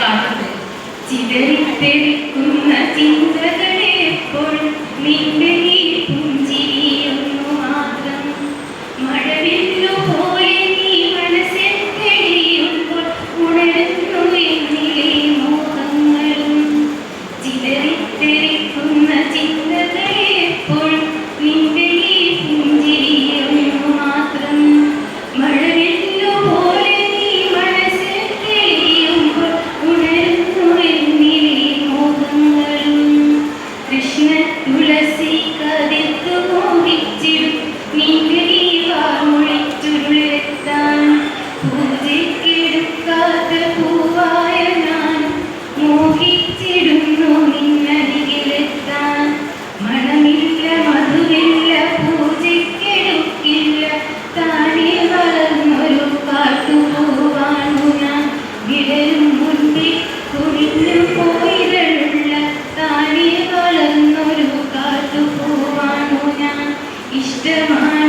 പാടുന്നത്. ചിതറിത്തെറിക്കുന്ന ചിന്തകളെപ്പോൾ നിന്റെ ഈ പുഞ്ചിരിയൊന്നു മാത്രം മഴവില്ലു പോലെ നീ മനസ്സിൽ തെളിയുമ്പോൾ ഉണരുന്നു എന്നിലെ മോഹങ്ങളും. ചിതറിത്തെറിക്കുന്ന ചിന്തകളെപ്പോൾ നിന്റെ ഈ പുഞ്ചിരിയൊന്നു മാത്രം മഴവില്ലു പോലെ നീ മനസ്സിൽ തെളിയുമ്പോൾ ഉണരുന്നു എന്നിലെ മോഹങ്ങളും. കൃഷ്ണ തുളസി കതിർത്തു മോഹിച്ചിടും നിന്റെ ഈ വാമൊഴിച്ചുരുളെത്താൻ പൂജയ്ക്കെടുക്കാത്ത പൂവായ ഞാൻ മോഹിച്ചിടുന്നു നിന്നരികിലെത്താൻ. മണമില്ല മധുവില്ല പൂജയ്ക്കെടുക്കില്ല താനേ വളർന്നൊരു കാട്ടുപൂവാണു ഞാൻ. വിടരും മുൻപിൽ കുഴിഞ്ഞു പോയിരളുള്ള താനേ വളർന്നൊരു കാട്ടുപൂവാണു ഞാൻ. ഇഷ്ടമായി